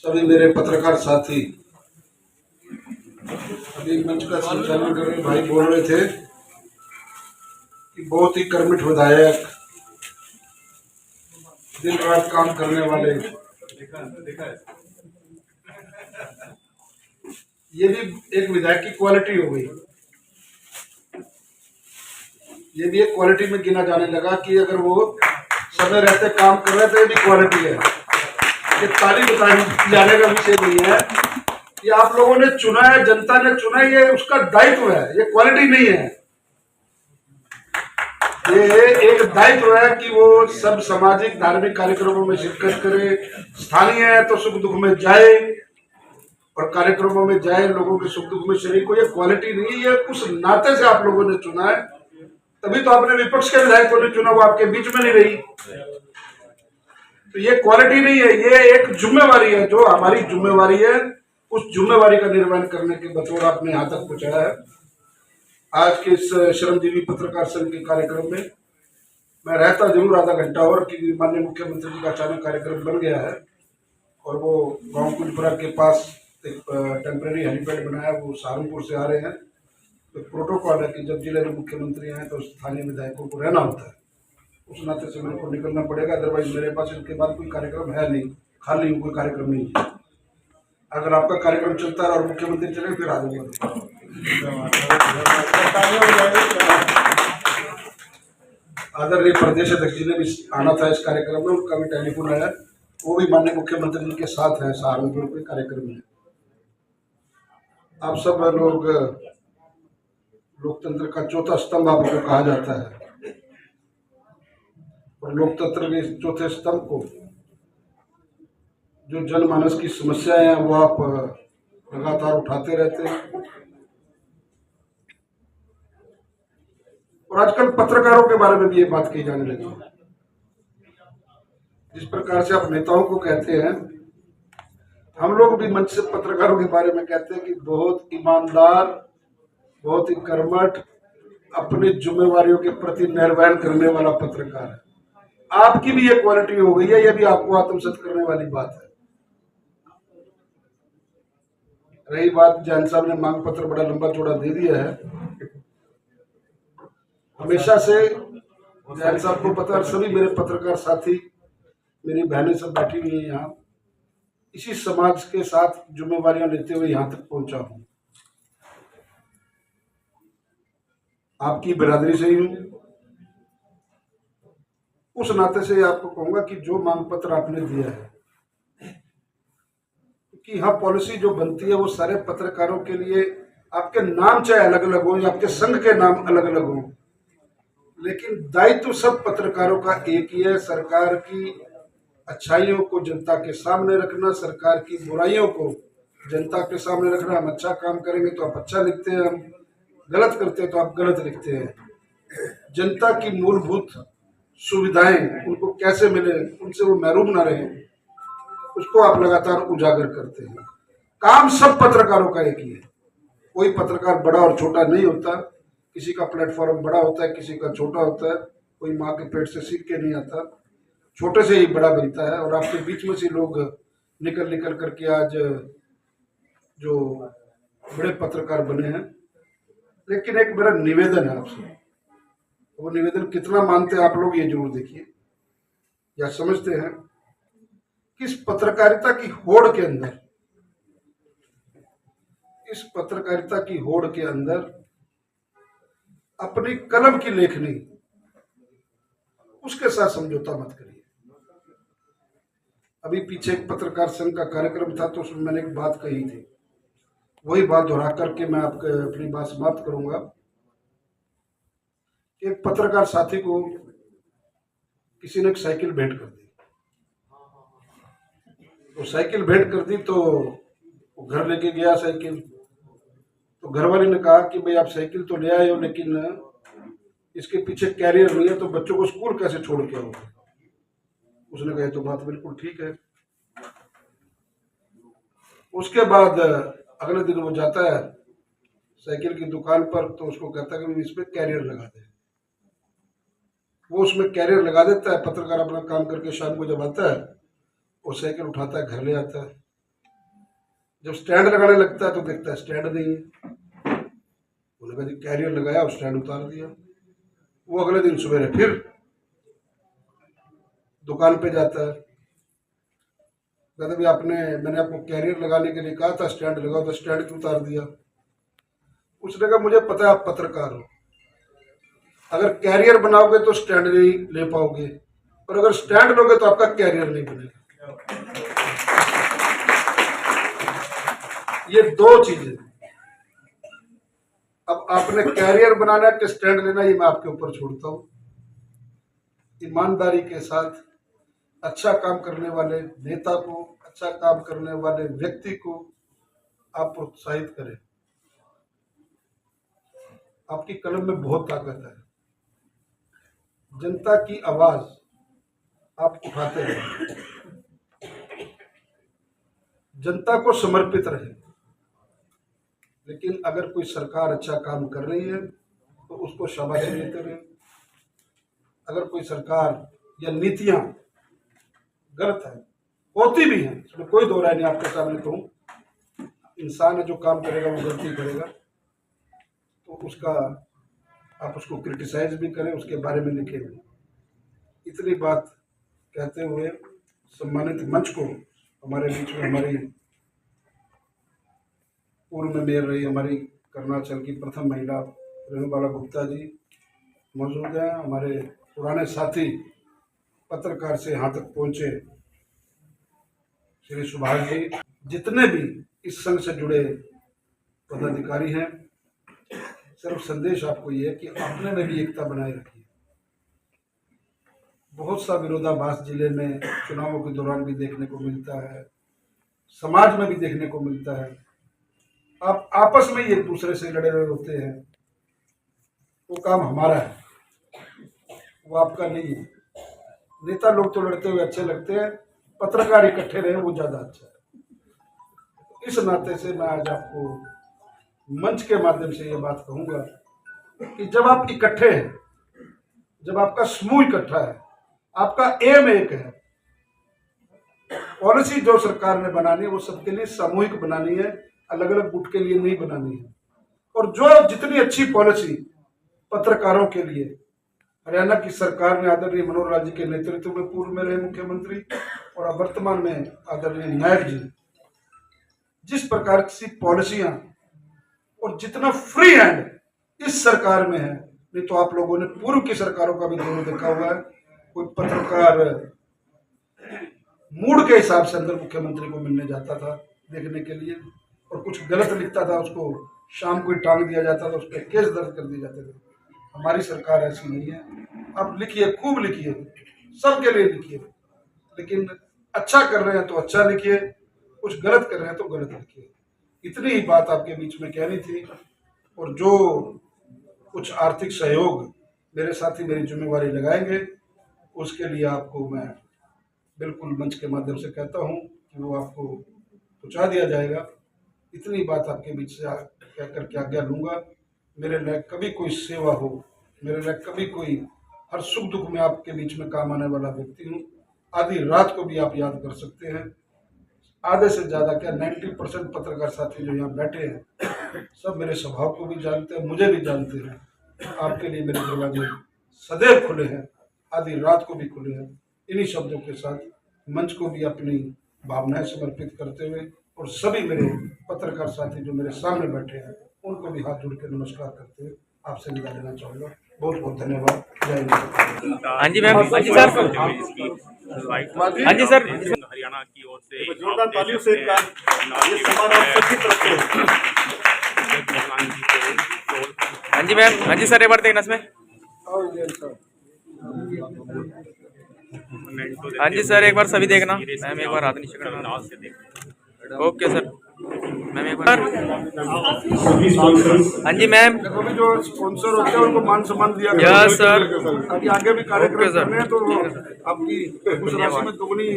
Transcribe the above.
सभी मेरे पत्रकार साथी, अभी मंच का संचालन कर रहे भाई बोल रहे थे कि बहुत ही कर्मठ विधायक, दिन रात काम करने वाले, ये भी एक विधायक की क्वालिटी हो गई। ये भी एक क्वालिटी में गिना जाने लगा कि अगर वो समय रहते काम कर रहे तो ये भी क्वालिटी है। ये ताली बताने जाने का विषय नहीं है कि आप लोगों ने चुना है, जनता ने चुना है, ये उसका दायित्व है, ये क्वालिटी नहीं है। ये एक दायित्व है कि वो सब सामाजिक धार्मिक कार्यक्रमों में शिरकत करे, स्थानीय है तो सुख दुख में जाए और कार्यक्रमों में जाए, लोगों के सुख दुख में शरीक हो। ये क्वालिटी नहीं है, ये उस नाते से आप लोगों ने चुना है। तभी तो आपने विपक्ष के विधायक को नहीं चुना, वो आपके बीच में नहीं रही। तो ये क्वालिटी नहीं है, ये एक जिम्मेवारी है, जो हमारी जिम्मेवारी है, उस जिम्मेवारी का निर्वहन करने के बतौर आपने यहाँ तक पहुंचाया है। आज के इस श्रमजीवी पत्रकार संघ के कार्यक्रम में मैं रहता जरूर आधा घंटा और कि माननीय मुख्यमंत्री जी का अचानक कार्यक्रम बन गया है और वो गांव कुलपुरा के पास एक टेम्परेरी हेलीपैड बनाया, वो सहारनपुर से आ रहे हैं। तो प्रोटोकॉल है कि जब जिले में मुख्यमंत्री आए तो स्थानीय विधायकों को रहना होता है, उस नाते से मेरे को निकलना पड़ेगा। अदरवाइज मेरे पास इनके बाद कोई कार्यक्रम है नहीं, खाली कोई कार्यक्रम नहीं है। अगर आपका कार्यक्रम चलता है और मुख्यमंत्री चले फिर आ जाऊंगा। आदरणीय प्रदेश अध्यक्ष जी ने भी आना था इस कार्यक्रम में, उनका भी टेलीफोन आया, वो भी माननीय मुख्यमंत्री जी के साथ है सहारनपुर के कार्यक्रम में। आप सब लोग, लोकतंत्र का चौथा स्तंभ आपको कहा जाता है और लोकतंत्र के चौथे स्तंभ को जो जनमानस की समस्याएं हैं वो आप लगातार उठाते रहते हैं। और आजकल पत्रकारों के बारे में भी ये बात कही जाने लगी है। जिस प्रकार से आप नेताओं को कहते हैं, हम लोग भी मंच से पत्रकारों के बारे में कहते हैं कि बहुत ईमानदार, बहुत ही कर्मठ, अपनी जिम्मेवारियों के प्रति निर्वहन करने वाला पत्रकार है। आपकी भी ये क्वालिटी हो गई है, ये भी आपको आत्मसात करने वाली बात है। रही बात, जैन साहब ने मांग पत्र बड़ा लंबा चौड़ा दे दिया है। हमेशा से जैन साहब को पता, सभी मेरे पत्रकार साथी, मेरी बहनें सब बैठी हुई हैं यहाँ, इसी समाज के साथ जिम्मेवारियां लेते हुए यहाँ तक पहुंचा हूं। आपकी बिरादरी से ही हूं, उस नाते से आपको कहूंगा कि जो मांग पत्र आपने दिया है कि हाँ, पॉलिसी जो बनती है वो सारे पत्रकारों के लिए, आपके नाम चाहे अलग अलग हो या आपके संघ के नाम अलग अलग हो, लेकिन दायित्व सब पत्रकारों का एक ही है। सरकार की अच्छाइयों को जनता के सामने रखना, सरकार की बुराइयों को जनता के सामने रखना। हम अच्छा काम करेंगे तो आप अच्छा लिखते हैं, हम गलत करते हैं तो आप गलत लिखते हैं। जनता की मूलभूत सुविधाएं उनको कैसे मिले, उनसे वो महरूम ना रहे, उसको आप लगातार उजागर करते हैं। काम सब पत्रकारों का एक ही है, कोई पत्रकार बड़ा और छोटा नहीं होता। किसी का प्लेटफॉर्म बड़ा होता है, किसी का छोटा होता है। कोई माँ के पेट से सीख के नहीं आता, छोटे से ही बड़ा बनता है। और आपके बीच में से लोग निकल निकल करके आज जो बड़े पत्रकार बने हैं। लेकिन एक मेरा निवेदन है आपसे, वो निवेदन कितना मानते हैं आप लोग ये जरूर देखिए, या समझते हैं कि इस पत्रकारिता की होड़ के अंदर, इस पत्रकारिता की होड़ के अंदर अपनी कलम की लेखनी, उसके साथ समझौता मत करिए। अभी पीछे एक पत्रकार संघ का कार्यक्रम था तो उसमें मैंने एक बात कही थी, वही बात दोहरा करके मैं आपके अपनी बात समाप्त करूंगा। एक पत्रकार साथी को किसी ने एक साइकिल भेंट कर दी, तो साइकिल भेंट कर दी तो वो घर लेके गया साइकिल। तो घर वाले ने कहा कि भाई आप साइकिल तो ले आए हो, लेकिन इसके पीछे कैरियर नहीं है, तो बच्चों को स्कूल कैसे छोड़ के आओगे? उसने कहा तो बात बिल्कुल ठीक है। उसके बाद अगले दिन वो जाता है साइकिल की दुकान पर, तो उसको कहता है कि इसमें कैरियर लगा दे। वो उसमें कैरियर लगा देता है। पत्रकार अपना काम करके शाम को जब आता है, वो साइकिल उठाता है, घर ले आता है। जब स्टैंड लगाने लगता है तो देखता है स्टैंड नहीं है। उन्होंने कहा जी कैरियर लगाया और स्टैंड उतार दिया। वो अगले दिन सवेरे फिर दुकान पे जाता है, कहते भी मैंने आपको कैरियर लगाने के लिए कहा था, स्टैंड लगाओ, तो स्टैंड क्यों उतार दिया। उसने कहा मुझे पता है आप पत्रकार हो, अगर कैरियर बनाओगे तो स्टैंड नहीं ले पाओगे, और अगर स्टैंड लोगे तो आपका कैरियर नहीं बनेगा। ये दो चीजें। अब आपने कैरियर बनाना कि स्टैंड लेना, ये मैं आपके ऊपर छोड़ता हूं। ईमानदारी के साथ अच्छा काम करने वाले नेता को, अच्छा काम करने वाले व्यक्ति को आप प्रोत्साहित करें। आपकी कलम में बहुत ताकत है। जनता की आवाज आप उठाते रहे, जनता को समर्पित रहे। लेकिन अगर कोई सरकार अच्छा काम कर रही है तो उसको शाबाशी देते रहे। अगर कोई सरकार या नीतियां गलत है, होती भी हैं, इसमें कोई दो राय नहीं, आपके सामने कहूं, इंसान है जो काम करेगा वो गलती करेगा, तो उसका आप उसको क्रिटिसाइज भी करें, उसके बारे में लिखें भी। इतनी बात कहते हुए सम्मानित मंच को, हमारे बीच में हमारी पूर्व में मेयर रही हमारी अरुणाचल की प्रथम महिला रेणुबाला गुप्ता जी मौजूद हैं, हमारे पुराने साथी पत्रकार से यहाँ तक पहुंचे श्री सुभाष जी, जितने भी इस संघ से जुड़े पदाधिकारी हैं, सिर्फ संदेश आपको ये है कि अपने में भी एकता बनाए रखिए। बहुत सा विरोधाभास जिले में चुनावों के दौरान भी देखने को मिलता है, समाज में भी देखने को मिलता है। आप आपस में ही एक दूसरे से लड़े हुए होते हैं, वो काम हमारा है, वो आपका नहीं है। नेता लोग तो लड़ते हुए अच्छे लगते हैं, पत्रकार इकट्ठे रहे वो ज्यादा अच्छा है। इस नाते से मैं आज आपको मंच के माध्यम से ये बात कहूंगा कि जब आप इकट्ठे हैं, जब आपका समूह इकट्ठा है, आपका एम एक है, पॉलिसी जो सरकार ने बनानी है वो सबके लिए सामूहिक बनानी है, अलग अलग गुट के लिए नहीं बनानी है। और जो जितनी अच्छी पॉलिसी पत्रकारों के लिए हरियाणा की सरकार ने आदरणीय मनोहर लाल जी के नेतृत्व में पूर्व में रहे मुख्यमंत्री और वर्तमान में आदरणीय नायक जी, जिस प्रकार की पॉलिसियां और जितना फ्री हैंड इस सरकार में है, नहीं तो आप लोगों ने पूर्व की सरकारों का भी दोनों देखा हुआ है। कोई पत्रकार मूड के हिसाब से अंदर मुख्यमंत्री को मिलने जाता था देखने के लिए, और कुछ गलत लिखता था उसको शाम को ही टांग दिया जाता था, उस पर केस दर्ज कर दिए जाते थे। हमारी सरकार ऐसी नहीं है। आप लिखिए, खूब लिखिए, सबके लिए लिखिए, लेकिन अच्छा कर रहे हैं तो अच्छा लिखिए, कुछ गलत कर रहे हैं तो गलत लिखिए। इतनी ही बात आपके बीच में कहनी थी। और जो कुछ आर्थिक सहयोग मेरे साथी मेरी जिम्मेवारी लगाएंगे, उसके लिए आपको मैं बिल्कुल मंच के माध्यम से कहता हूं कि वो आपको पहुंचा दिया जाएगा। इतनी बात आपके बीच से कह करके आज्ञा लूंगा। मेरे लायक कभी कोई सेवा हो, मेरे लायक कभी कोई हर सुख दुख में आपके बीच में काम आने वाला व्यक्ति हूँ। आधी रात को भी आप याद कर सकते हैं। आधे से ज़्यादा क्या 90% पत्रकार साथी जो यहाँ बैठे हैं सब मेरे स्वभाव को भी जानते हैं, मुझे भी जानते हैं। आपके लिए मेरे दरवाजे सदैव खुले हैं, आधी रात को भी खुले हैं। इन्हीं शब्दों के साथ मंच को भी अपनी भावनाएं समर्पित करते हुए और सभी मेरे पत्रकार साथी जो मेरे सामने बैठे हैं उनको भी हाथ जोड़ के नमस्कार करते हुए आपसे विदा लेना चाहूँगा। बहुत बहुत धन्यवाद। जय हिंद। हाँ जी मैम। हाँ जी सर। हाँ जी सर। हरियाणा की ओर से जोरदार तालियों से ये सम्मान आप सभी तरफ से। हाँ जी मैम। हाँ जी सर, एक बार देखना इसमें। हाँ जी सर, एक बार सभी देखना। मैम एक बार हाथ नीचे करना। Okay sir. मैम एक बार। हाँ जी मैम। देखो भी जो स्पॉन्सर होते हैं उनको मान सम्मान दिया यस सर। ताकि आगे भी कार्यक्रम करने हैं तो आपकी उस राशि में दुगनी